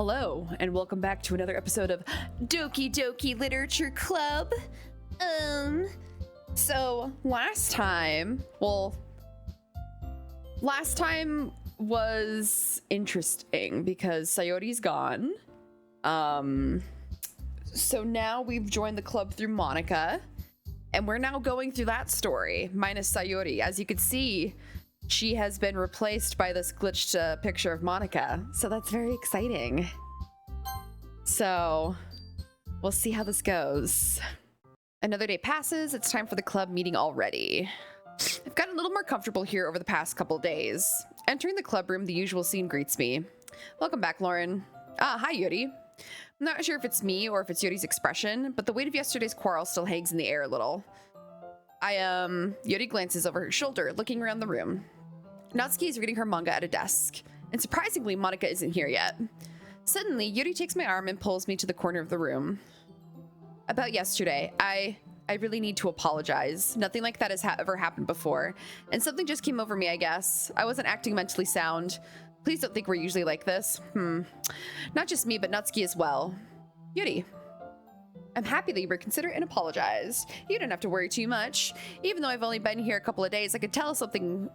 Hello, and welcome back to another episode of Doki Doki Literature Club. So last time was interesting because Sayori's gone. So now we've joined the club through Monica, and we're now going through that story, minus Sayori. As you can see, she has been replaced by this glitched picture of Monica. So that's very exciting. So we'll see how this goes. Another day passes. It's time for the club meeting already. I've gotten a little more comfortable here over the past couple days. Entering the club room, the usual scene greets me. Welcome back, Lauren. Hi, Yuri. I'm not sure if it's me or if it's Yuri's expression, but the weight of yesterday's quarrel still hangs in the air a little. Yuri glances over her shoulder, looking around the room. Natsuki is reading her manga at a desk, and surprisingly, Monica isn't here yet. Suddenly, Yuri takes my arm and pulls me to the corner of the room. About yesterday, I really need to apologize. Nothing like that has ever happened before, and something just came over me, I guess. I wasn't acting mentally sound. Please don't think we're usually like this. Not just me, but Natsuki as well. Yuri. I'm happy that you reconsidered and apologized. You don't have to worry too much. Even though I've only been here a couple of days, I could tell something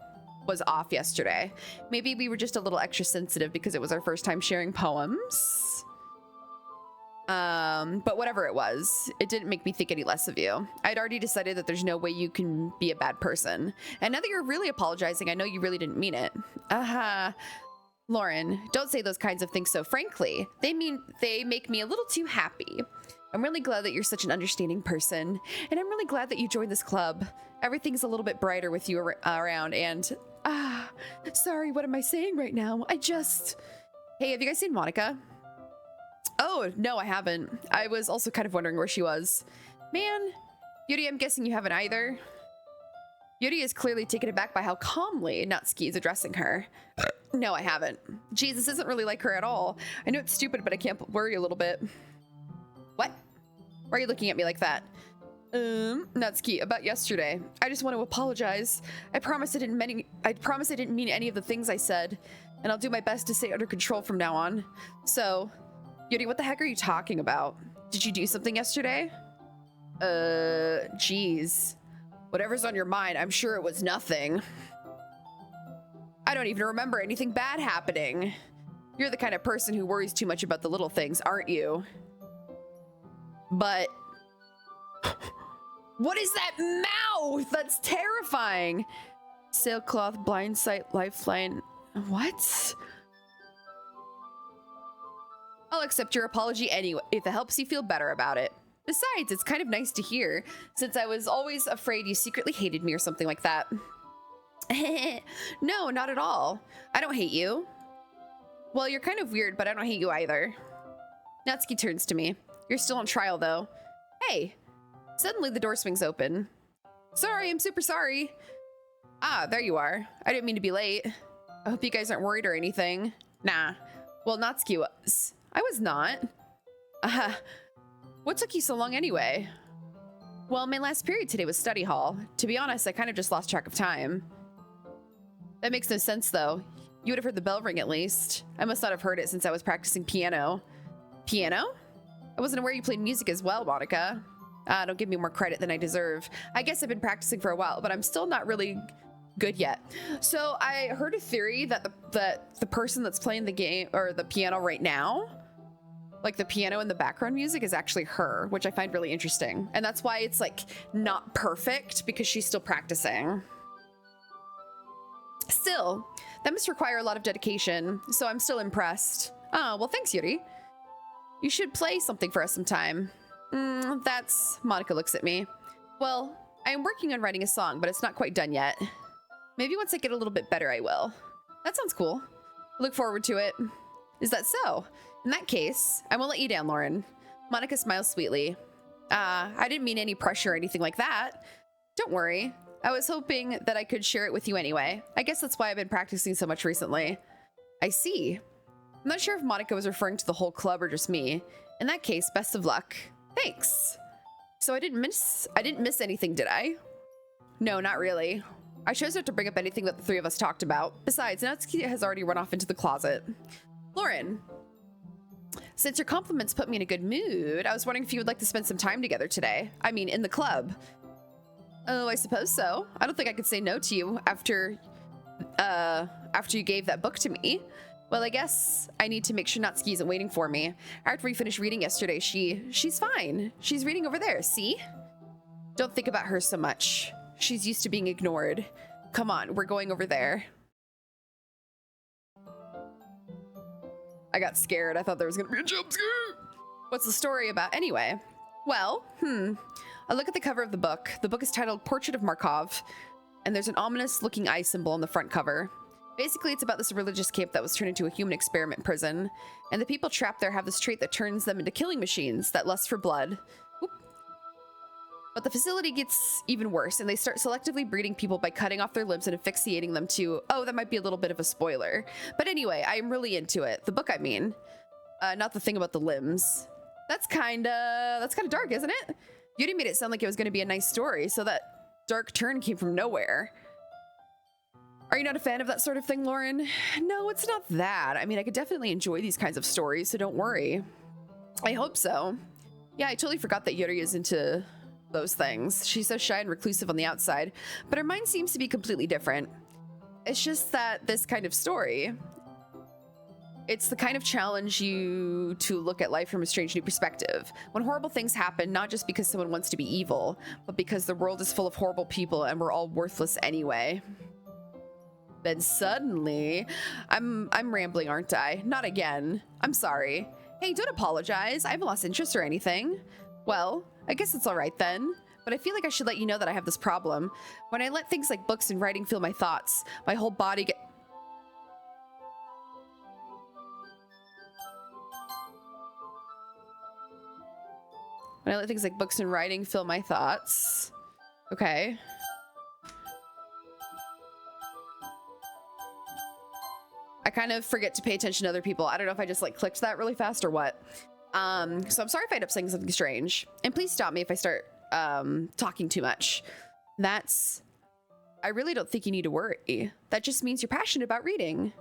was off yesterday. Maybe we were just a little extra sensitive because it was our first time sharing poems. But whatever it was, it didn't make me think any less of you. I'd already decided that there's no way you can be a bad person. And now that you're really apologizing, I know you really didn't mean it. Lauren, don't say those kinds of things so frankly. They make me a little too happy. I'm really glad that you're such an understanding person, and I'm really glad that you joined this club. Everything's a little bit brighter with you around, and sorry, what am I saying right now? Hey, have you guys seen Monica? Oh, no, I haven't. I was also kind of wondering where she was. Man, Yuri, I'm guessing you haven't either. Yuri is clearly taken aback by how calmly Natsuki is addressing her. No, I haven't. Geez, this isn't really like her at all. I know it's stupid, but I can't worry a little bit. What? Why are you looking at me like that? Natsuki, about yesterday. I just want to apologize. I promise I didn't mean any of the things I said, and I'll do my best to stay under control from now on. So, Yuri, what the heck are you talking about? Did you do something yesterday? Geez. Whatever's on your mind, I'm sure it was nothing. I don't even remember anything bad happening. You're the kind of person who worries too much about the little things, aren't you? But what is that mouth? That's terrifying. Sailcloth, blind sight, lifeline. What? I'll accept your apology anyway if it helps you feel better about it. Besides, it's kind of nice to hear, since I was always afraid you secretly hated me or something like that. No, not at all. I don't hate you. Well, you're kind of weird, but I don't hate you either. Natsuki turns to me. You're still on trial, though. Hey. Suddenly, the door swings open. Sorry, I'm super sorry. There you are. I didn't mean to be late. I hope you guys aren't worried or anything. Nah. Well, Natsuki was. I was not. What took you so long anyway? Well, my last period today was study hall. To be honest, I kind of just lost track of time. That makes no sense, though. You would have heard the bell ring at least. I must not have heard it since I was practicing piano. Piano? I wasn't aware you played music as well, Monica. Don't give me more credit than I deserve. I guess I've been practicing for a while, but I'm still not really good yet. So I heard a theory that the person that's playing the game or the piano right now, like the piano in the background music, is actually her, which I find really interesting. And that's why it's like not perfect, because she's still practicing. Still, that must require a lot of dedication, so I'm still impressed. Oh, well, thanks, Yuri. You should play something for us sometime. Monica looks at me. Well, I am working on writing a song, but it's not quite done yet. Maybe once I get a little bit better, I will. That sounds cool. Look forward to it. Is that so? In that case, I won't let you down, Lauren. Monica smiles sweetly. I didn't mean any pressure or anything like that. Don't worry. I was hoping that I could share it with you anyway. I guess that's why I've been practicing so much recently. I see. I'm not sure if Monica was referring to the whole club or just me. In that case, best of luck. Thanks. So I didn't miss anything, did I? No, not really. I chose not to bring up anything that the three of us talked about. Besides, Natsuki has already run off into the closet. Lauren. Since your compliments put me in a good mood, I was wondering if you would like to spend some time together today. I mean, in the club. Oh, I suppose so. I don't think I could say no to you after you gave that book to me. Well, I guess I need to make sure Natsuki isn't waiting for me. After we finished reading yesterday, she's fine. She's reading over there, see? Don't think about her so much. She's used to being ignored. Come on, we're going over there. I got scared. I thought there was gonna be a jump scare. What's the story about anyway? Well, I look at the cover of the book. The book is titled Portrait of Markov, and there's an ominous looking eye symbol on the front cover. Basically, it's about this religious camp that was turned into a human experiment prison, and the people trapped there have this trait that turns them into killing machines that lust for blood. Oop. But the facility gets even worse, and they start selectively breeding people by cutting off their limbs and asphyxiating them to, oh, that might be a little bit of a spoiler. But anyway, I am really into it. The book, I mean. Not the thing about the limbs. That's kinda dark, isn't it? Yuri made it sound like it was gonna be a nice story, so that dark turn came from nowhere. Are you not a fan of that sort of thing, Lauren? No, it's not that. I mean, I could definitely enjoy these kinds of stories, so don't worry. I hope so. Yeah, I totally forgot that Yuri is into those things. She's so shy and reclusive on the outside, but her mind seems to be completely different. It's just that this kind of story, it's the kind of challenge you to look at life from a strange new perspective. When horrible things happen, not just because someone wants to be evil, but because the world is full of horrible people and we're all worthless anyway. Then suddenly, I'm rambling, aren't I? Not again. I'm sorry. Hey, don't apologize. I haven't lost interest or anything. Well, I guess it's all right then. But I feel like I should let you know that I have this problem. When I let things like books and writing fill my thoughts, my whole body When I let things like books and writing fill my thoughts. Okay. I kind of forget to pay attention to other people. I don't know if I just like clicked that really fast or what. So I'm sorry if I end up saying something strange. And please stop me if I start talking too much. I really don't think you need to worry. That just means you're passionate about reading.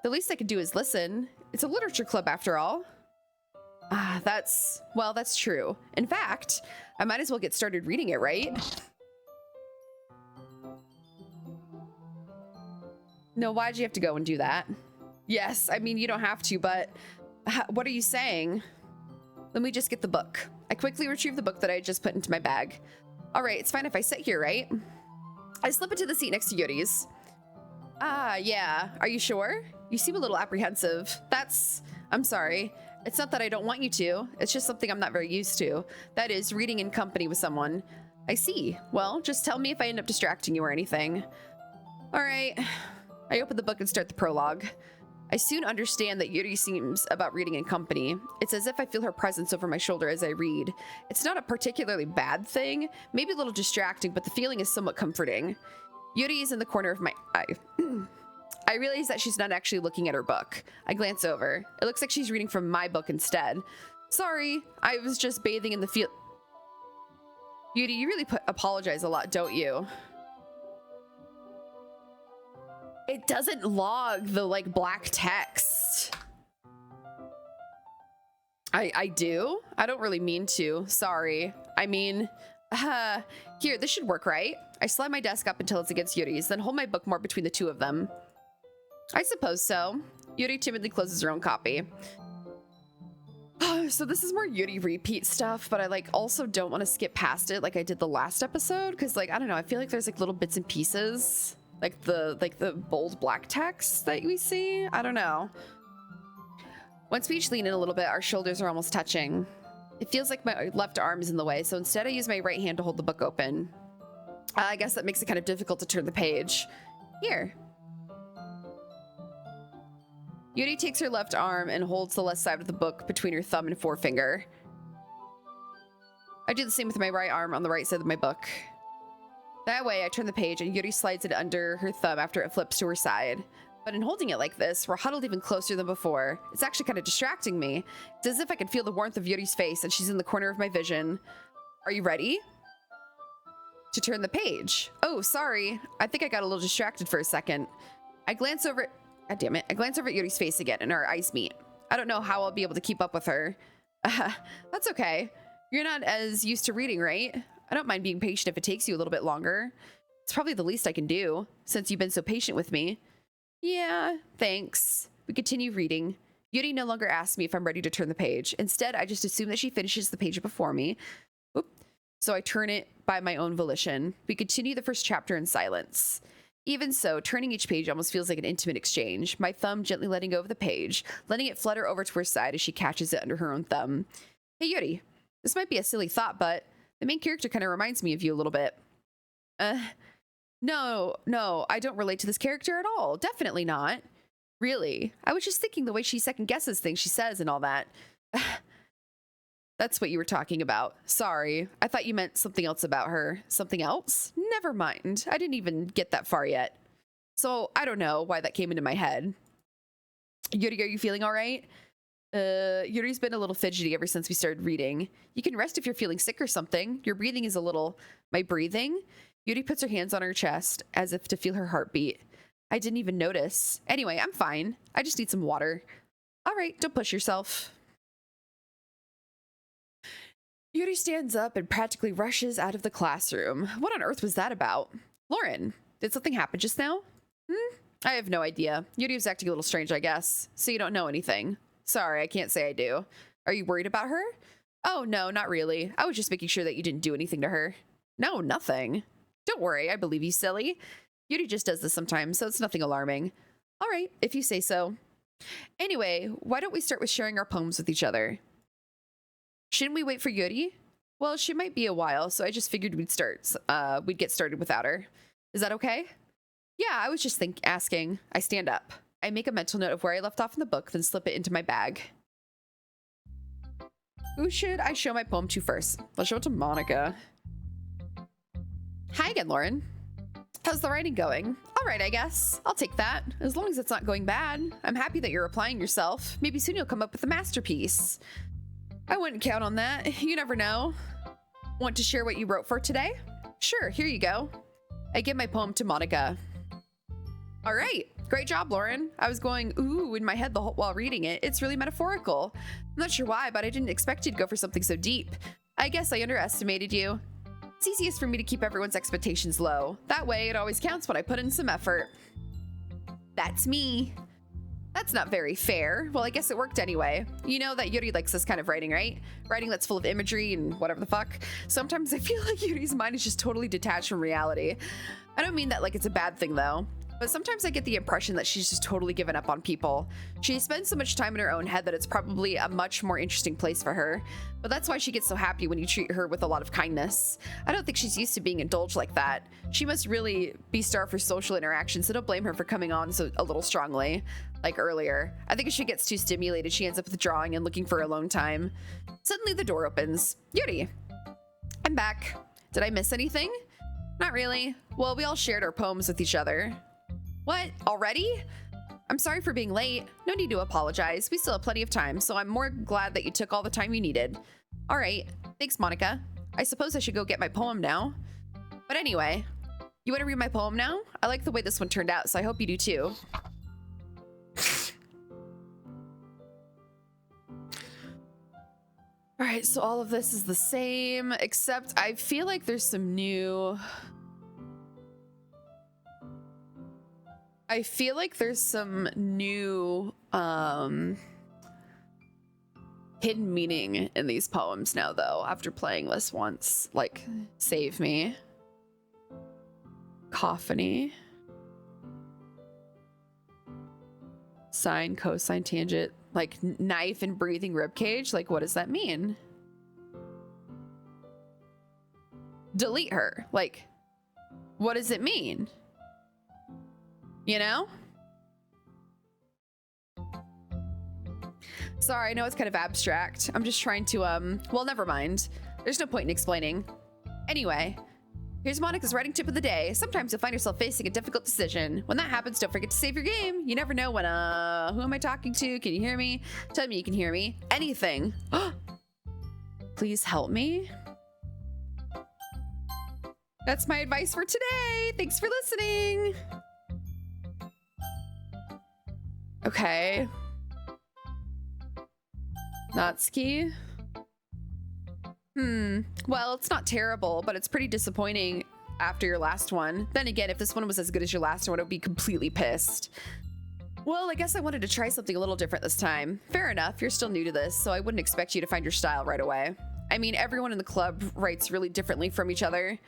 The least I could do is listen. It's a literature club after all. That's true. In fact, I might as well get started reading it, right? No, why'd you have to go and do that? Yes, I mean, you don't have to, but what are you saying? Let me just get the book. I quickly retrieve the book that I had just put into my bag. All right, it's fine if I sit here, right? I slip into the seat next to Yuri's. Yeah. Are you sure? You seem a little apprehensive. I'm sorry. It's not that I don't want you to. It's just something I'm not very used to. That is, reading in company with someone. I see. Well, just tell me if I end up distracting you or anything. All right. I open the book and start the prologue. I soon understand that Yuri seems about reading in company. It's as if I feel her presence over my shoulder as I read. It's not a particularly bad thing, maybe a little distracting, but the feeling is somewhat comforting. Yuri is in the corner of my eye. I realize that she's not actually looking at her book. I glance over. It looks like she's reading from my book instead. Sorry, I was just bathing in the field. Yuri, you really apologize a lot, don't you? It doesn't log the like black text. I do? I don't really mean to. Sorry. I mean, here, this should work, right? I slide my desk up until it's against Yuri's, then hold my book more between the two of them. I suppose so. Yuri timidly closes her own copy. So this is more Yuri repeat stuff, but I like also don't want to skip past it like I did the last episode, because like, I don't know, I feel like there's like little bits and pieces. Like the bold black text that we see. I don't know. Once we each lean in a little bit, our shoulders are almost touching. It feels like my left arm is in the way, so instead I use my right hand to hold the book open. I guess that makes it kind of difficult to turn the page. Here. Yuri takes her left arm and holds the left side of the book between her thumb and forefinger. I do the same with my right arm on the right side of my book. That way, I turn the page and Yuri slides it under her thumb after it flips to her side. But in holding it like this, we're huddled even closer than before. It's actually kind of distracting me. It's as if I can feel the warmth of Yuri's face and she's in the corner of my vision. Are you ready? To turn the page. Oh, sorry. I think I got a little distracted for a second. I glance over... God damn it. I glance over at Yuri's face again and our eyes meet. I don't know how I'll be able to keep up with her. That's okay. You're not as used to reading, right? I don't mind being patient if it takes you a little bit longer. It's probably the least I can do, since you've been so patient with me. Yeah, thanks. We continue reading. Yuri no longer asks me if I'm ready to turn the page. Instead, I just assume that she finishes the page before me. Oop. So I turn it by my own volition. We continue the first chapter in silence. Even so, turning each page almost feels like an intimate exchange, my thumb gently letting go of the page, letting it flutter over to her side as she catches it under her own thumb. Hey Yuri, this might be a silly thought, but the main character kind of reminds me of you a little bit. No, I don't relate to this character at all. Definitely not. Really? I was just thinking the way she second guesses things she says and all that. That's what you were talking about. Sorry. I thought you meant something else about her. Something else? Never mind. I didn't even get that far yet. So I don't know why that came into my head. Yuri, are you feeling all right? Yuri's been a little fidgety ever since we started reading. You can rest if you're feeling sick or something. Your breathing is a little... My breathing? Yuri puts her hands on her chest as if to feel her heartbeat. I didn't even notice. Anyway, I'm fine. I just need some water. All right, don't push yourself. Yuri stands up and practically rushes out of the classroom. What on earth was that about? Lauren, did something happen just now? I have no idea. Yuri was acting a little strange, I guess. So you don't know anything. Sorry, I can't say I do. Are you worried about her? Oh, no, not really. I was just making sure that you didn't do anything to her. No, nothing. Don't worry, I believe you, silly. Yuri just does this sometimes, so it's nothing alarming. All right, if you say so. Anyway, why don't we start with sharing our poems with each other? Shouldn't we wait for Yuri? Well, she might be a while, so I just figured we'd get started without her. Is that okay? Yeah, I was just asking. I stand up. I make a mental note of where I left off in the book, then slip it into my bag. Who should I show my poem to first? Let's show it to Monica. Hi again, Lauren. How's the writing going? All right, I guess. I'll take that. As long as it's not going bad. I'm happy that you're applying yourself. Maybe soon you'll come up with a masterpiece. I wouldn't count on that. You never know. Want to share what you wrote for today? Sure, here you go. I give my poem to Monica. All right. Great job, Lauren. I was going, ooh, in my head while reading it. It's really metaphorical. I'm not sure why, but I didn't expect you to go for something so deep. I guess I underestimated you. It's easiest for me to keep everyone's expectations low. That way, it always counts when I put in some effort. That's me. That's not very fair. Well, I guess it worked anyway. You know that Yuri likes this kind of writing, right? Writing that's full of imagery and whatever the fuck. Sometimes I feel like Yuri's mind is just totally detached from reality. I don't mean that like it's a bad thing, though. But sometimes I get the impression that she's just totally given up on people. She spends so much time in her own head that it's probably a much more interesting place for her. But that's why she gets so happy when you treat her with a lot of kindness. I don't think she's used to being indulged like that. She must really be starved for social interaction, so don't blame her for coming on so a little strongly, like earlier. I think if she gets too stimulated, she ends up withdrawing and looking for alone time. Suddenly the door opens. Yuri, I'm back. Did I miss anything? Not really. Well, we all shared our poems with each other. What? Already? I'm sorry for being late. No need to apologize. We still have plenty of time, so I'm more glad that you took all the time you needed. All right. Thanks, Monica. I suppose I should go get my poem now. But anyway, you want to read my poem now? I like the way this one turned out, so I hope you do too. All right, so all of this is the same, except I feel like there's some new... hidden meaning in these poems now, though, after playing this once. Like, save me. Cacophony. Sine, cosine, tangent. Like, knife and breathing ribcage. Like, what does that mean? Delete her. Like, what does it mean? You know? Sorry, I know it's kind of abstract. I'm just trying to, well, never mind. There's no point in explaining. Anyway, here's Monica's writing tip of the day. Sometimes you'll find yourself facing a difficult decision. When that happens, don't forget to save your game. You never know when, who am I talking to? Can you hear me? Tell me you can hear me. Anything. Please help me. That's my advice for today. Thanks for listening. Okay. Natsuki? Well, it's not terrible, but it's pretty disappointing after your last one. Then again, if this one was as good as your last one, I would be completely pissed. Well, I guess I wanted to try something a little different this time. Fair enough, you're still new to this, so I wouldn't expect you to find your style right away. I mean, everyone in the club writes really differently from each other.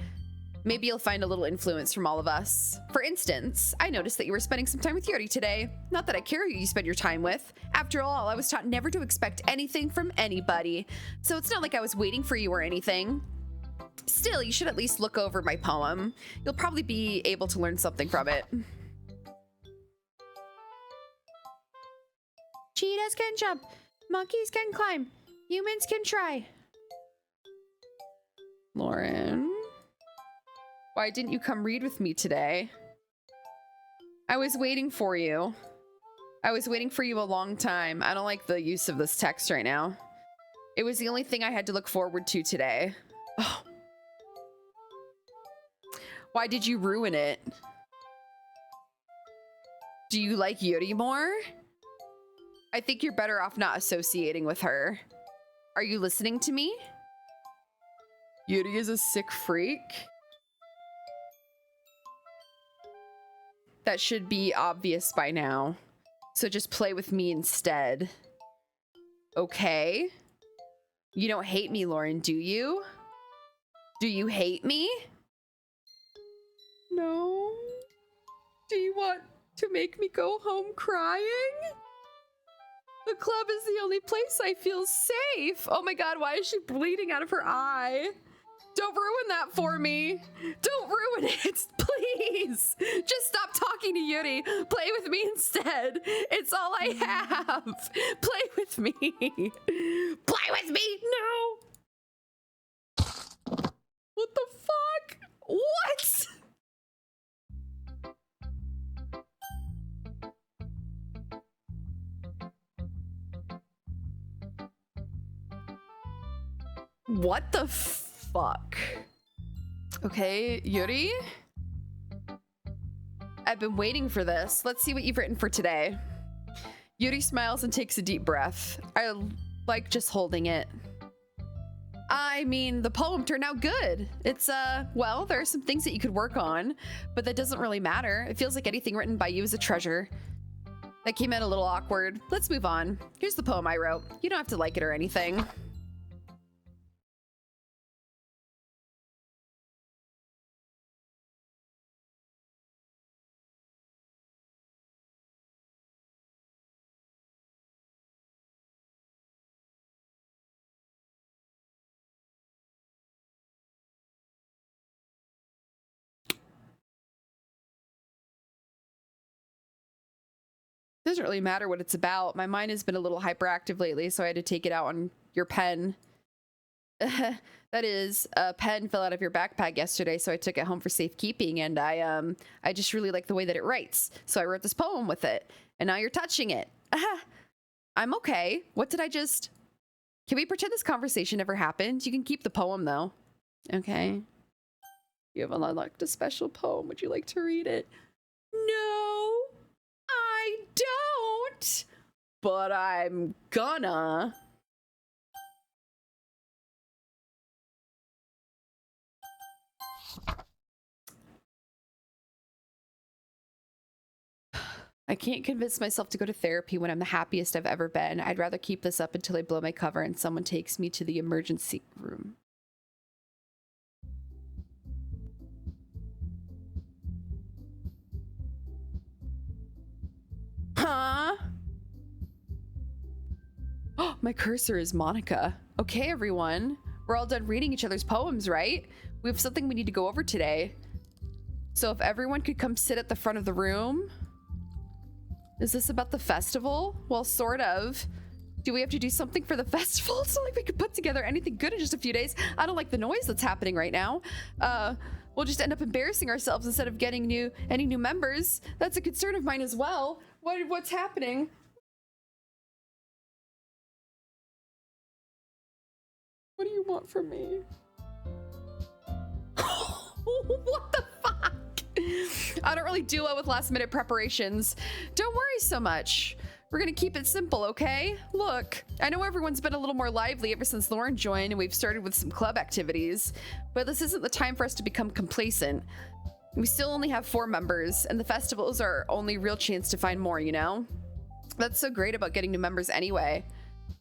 Maybe you'll find a little influence from all of us. For instance, I noticed that you were spending some time with Yuri today. Not that I care who you spend your time with. After all, I was taught never to expect anything from anybody. So it's not like I was waiting for you or anything. Still, you should at least look over my poem. You'll probably be able to learn something from it. Cheetahs can jump. Monkeys can climb. Humans can try. Lauren? Why didn't you come read with me today? I was waiting for you. I was waiting for you a long time. I don't like the use of this text right now. It was the only thing I had to look forward to today. Oh. Why did you ruin it? Do you like Yuri more? I think you're better off not associating with her. Are you listening to me? Yuri is a sick freak? That should be obvious by now. So just play with me instead. Okay? You don't hate me, Lauren, do you? Do you hate me? No. Do you want to make me go home crying? The club is the only place I feel safe. Oh my god, why is she bleeding out of her eye? Don't ruin that for me. Don't ruin it, please. Just stop talking to Yuri. Play with me instead. It's all I have. Play with me. Play with me. No. What the fuck? What? What the fuck? Okay, Yuri? I've been waiting for this. Let's see what you've written for today. Yuri smiles and takes a deep breath. I like just holding it. I mean, the poem turned out good. It's, well, there are some things that you could work on, but that doesn't really matter. It feels like anything written by you is a treasure. That came out a little awkward. Let's move on. Here's the poem I wrote. You don't have to like it or anything. Doesn't really matter what it's about. My mind has been a little hyperactive lately, so I had to take it out on your pen. That is, a pen fell out of your backpack yesterday, so I took it home for safekeeping, and I just really like the way that it writes. So I wrote this poem with it, and now you're touching it. I'm okay. What did I just... Can we pretend this conversation never happened? You can keep the poem, though. Okay. You have unlocked a special poem. Would you like to read it? No, I don't. But I'm gonna. I can't convince myself to go to therapy when I'm the happiest I've ever been. I'd rather keep this up until I blow my cover and someone takes me to the emergency room. Huh? Oh, my cursor is Monica. Okay, everyone. We're all done reading each other's poems, right? We have something we need to go over today. So if everyone could come sit at the front of the room... Is this about the festival? Well, sort of. Do we have to do something for the festival? It's not like we could put together anything good in just a few days. I don't like the noise that's happening right now. We'll just end up embarrassing ourselves instead of getting any new members. That's a concern of mine as well. What's happening? What do you want from me? What the fuck? I don't really do well with last minute preparations. Don't worry so much. We're gonna keep it simple, okay? Look, I know everyone's been a little more lively ever since Lauren joined and we've started with some club activities, but this isn't the time for us to become complacent. We still only have 4 members, and the festival is our only real chance to find more, you know? That's so great about getting new members anyway.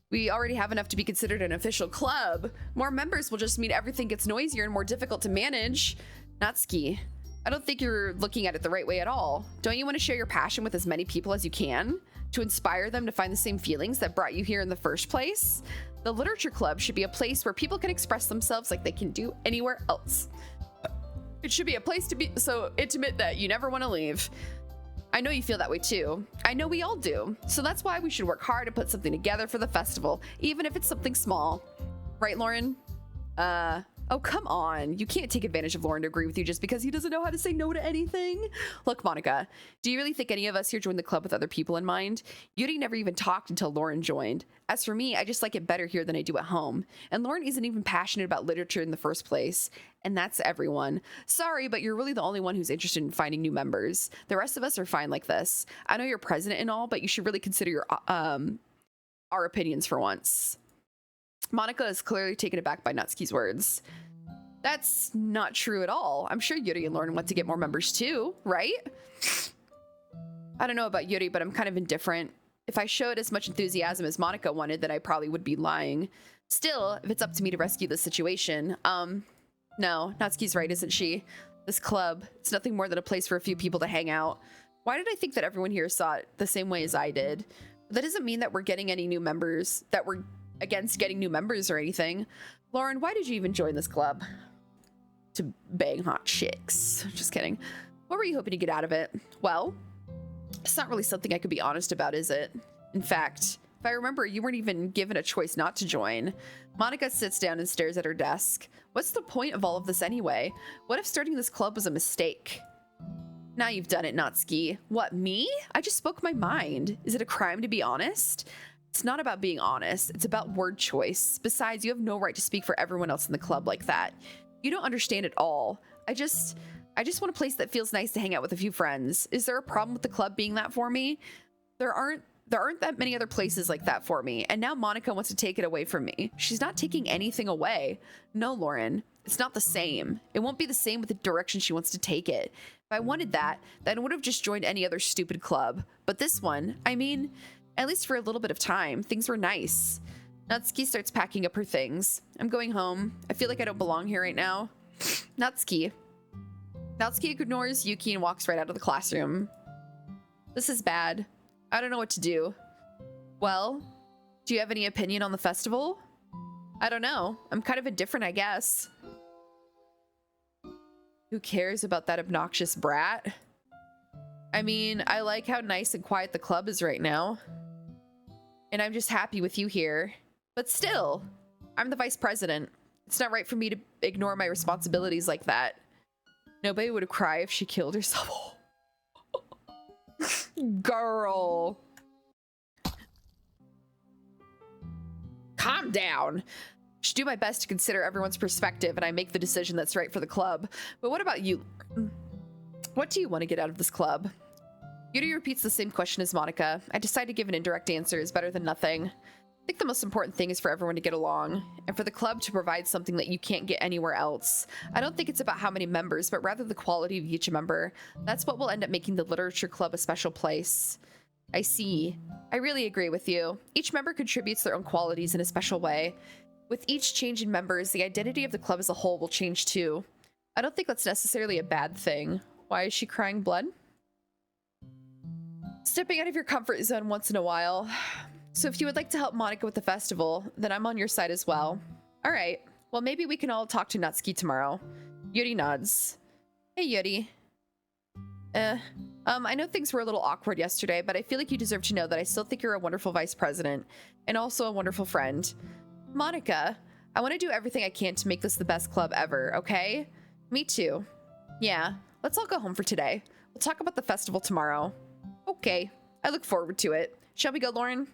We already have enough to be considered an official club. More members will just mean everything gets noisier and more difficult to manage. Natsuki, I don't think you're looking at it the right way at all. Don't you want to share your passion with as many people as you can? To inspire them to find the same feelings that brought you here in the first place? The literature club should be a place where people can express themselves like they can do anywhere else. It should be a place to be so intimate that you never want to leave. I know you feel that way too. I know we all do. So that's why we should work hard to put something together for the festival, even if it's something small. Right, Lauren? Oh, come on. You can't take advantage of Lauren to agree with you just because he doesn't know how to say no to anything. Look, Monica, do you really think any of us here joined the club with other people in mind? Yuri never even talked until Lauren joined. As for me, I just like it better here than I do at home. And Lauren isn't even passionate about literature in the first place. And that's everyone. Sorry, but you're really the only one who's interested in finding new members. The rest of us are fine like this. I know you're president and all, but you should really consider your our opinions for once. Monica is clearly taken aback by Natsuki's words. That's not true at all. I'm sure Yuri and Lauren want to get more members too, right? I don't know about Yuri, but I'm kind of indifferent. If I showed as much enthusiasm as Monica wanted, then I probably would be lying. Still, if it's up to me to rescue the situation, no, Natsuki's right, isn't she? This club, it's nothing more than a place for a few people to hang out. Why did I think that everyone here saw it the same way as I did? That doesn't mean that we're getting any new members, that we're against getting new members or anything. Lauren, why did you even join this club? To bang hot chicks. Just kidding. What were you hoping to get out of it? Well, it's not really something I could be honest about, is it? In fact, if I remember, you weren't even given a choice not to join. Monica sits down and stares at her desk. What's the point of all of this anyway? What if starting this club was a mistake? Now you've done it, Natsuki. What, me? I just spoke my mind. Is it a crime to be honest? It's not about being honest. It's about word choice. Besides, you have no right to speak for everyone else in the club like that. You don't understand at all. I just want a place that feels nice to hang out with a few friends. Is there a problem with the club being that for me? There aren't that many other places like that for me. And now Monica wants to take it away from me. She's not taking anything away. No, Lauren, it's not the same. It won't be the same with the direction she wants to take it. If I wanted that, then I would have just joined any other stupid club. But this one, I mean, at least for a little bit of time, things were nice. Natsuki starts packing up her things. I'm going home. I feel like I don't belong here right now. Natsuki ignores Yuki and walks right out of the classroom. This is bad. I don't know what to do. Well, do you have any opinion on the festival? I don't know. I'm kind of indifferent, I guess. Who cares about that obnoxious brat? I mean, I like how nice and quiet the club is right now. And I'm just happy with you here. But still, I'm the vice president. It's not right for me to ignore my responsibilities like that. Nobody would cry if she killed herself. Girl. Calm down. I should do my best to consider everyone's perspective and I make the decision that's right for the club. But what about you? What do you want to get out of this club? Yuri repeats the same question as Monica. I decide to give an indirect answer is better than nothing. I think the most important thing is for everyone to get along, and for the club to provide something that you can't get anywhere else. I don't think it's about how many members, but rather the quality of each member. That's what will end up making the literature club a special place. I see. I really agree with you. Each member contributes their own qualities in a special way. With each change in members, the identity of the club as a whole will change too. I don't think that's necessarily a bad thing. Why is she crying blood? Stepping out of your comfort zone once in a while. So if you would like to help Monica with the festival, then I'm on your side as well. All right. Well, maybe we can all talk to Natsuki tomorrow. Yuri nods. Hey, Yuri. I know things were a little awkward yesterday, but I feel like you deserve to know that I still think you're a wonderful vice president and also a wonderful friend. Monica, I want to do everything I can to make this the best club ever, okay? Me too. Yeah, let's all go home for today. We'll talk about the festival tomorrow. Okay, I look forward to it. Shall we go, Lauren?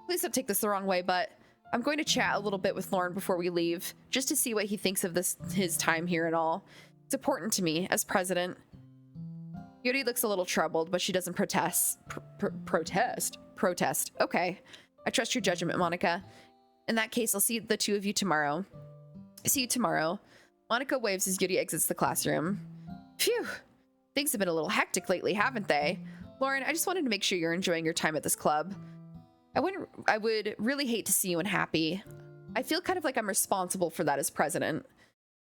Please don't take this the wrong way, but I'm going to chat a little bit with Lauren before we leave, just to see what he thinks of his time here and all. It's important to me as president. Yuri looks a little troubled, but she doesn't protest. Protest. Okay. I trust your judgment, Monica. In that case, I'll see the two of you tomorrow. See you tomorrow. Monica waves as Yuri exits the classroom. Phew. Things have been a little hectic lately, haven't they? Lauren, I just wanted to make sure you're enjoying your time at this club. I would really hate to see you unhappy. I feel kind of like I'm responsible for that as president.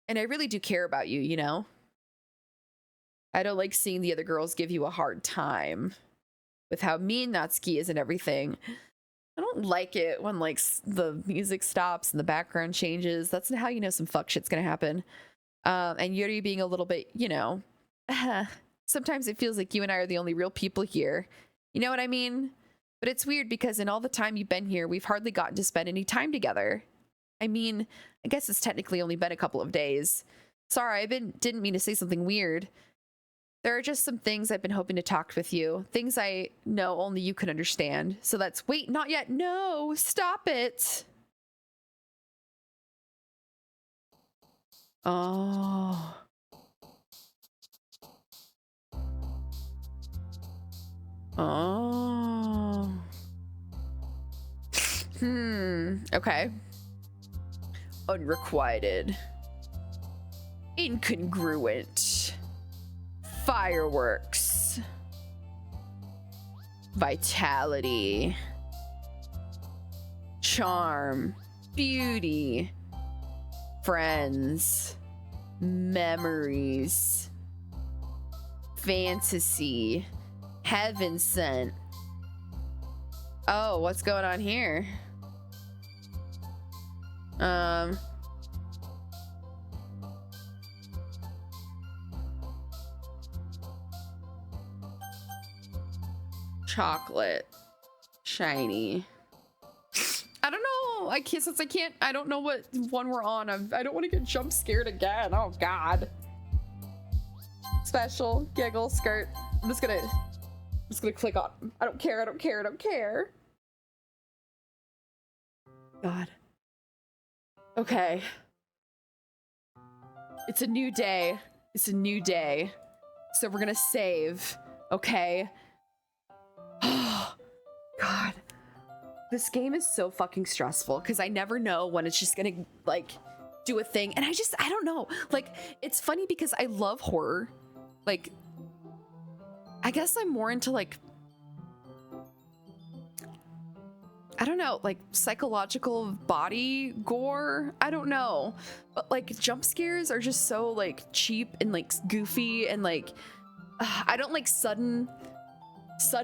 And I really do care about you, you know? I don't like seeing the other girls give you a hard time with how mean Natsuki is and everything. I don't like it when like the music stops and the background changes. That's how you know some fuck shit's gonna happen. And Yuri being a little bit, you know, sometimes it feels like you and I are the only real people here. You know what I mean? But it's weird because in all the time you've been here, we've hardly gotten to spend any time together. I mean, I guess it's technically only been a couple of days. Sorry, didn't mean to say something weird. There are just some things I've been hoping to talk with you. Things I know only you can understand. So that's... Wait, not yet. No, stop it. Oh. Oh. Okay. Unrequited. Incongruent. Fireworks. Vitality. Charm. Beauty. Friends. Memories. Fantasy. Heaven sent. Oh, what's going on here? Chocolate. Shiny. I don't know. I don't know what one we're on. I don't want to get jump scared again. Oh God. Special giggle skirt. I'm just gonna click on. I don't care. God. Okay. It's a new day. So we're gonna save. Okay. Oh, God. This game is so fucking stressful because I never know when it's just gonna like do a thing. And I don't know. Like, it's funny because I love horror. Like, I guess I'm more into like, I don't know, like psychological body gore. I don't know. But like jump scares are just so like cheap and like goofy and like, I don't like sudden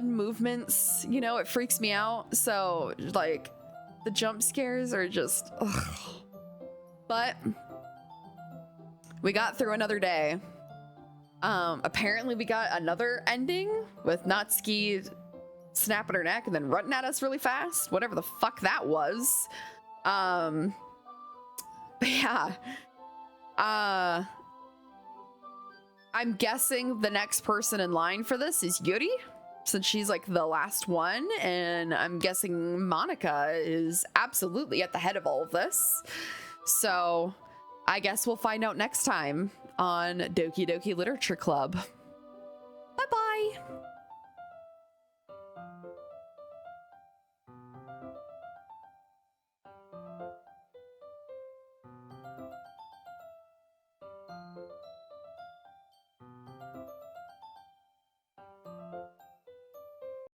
movements, you know, it freaks me out. So like the jump scares are just, ugh. But we got through another day. Apparently we got another ending with Natsuki snapping her neck and then running at us really fast, whatever the fuck that was. But yeah, I'm guessing the next person in line for this is Yuri, since she's like the last one, and I'm guessing Monica is absolutely at the head of all of this. So I guess we'll find out next time on Doki Doki Literature Club. Bye bye.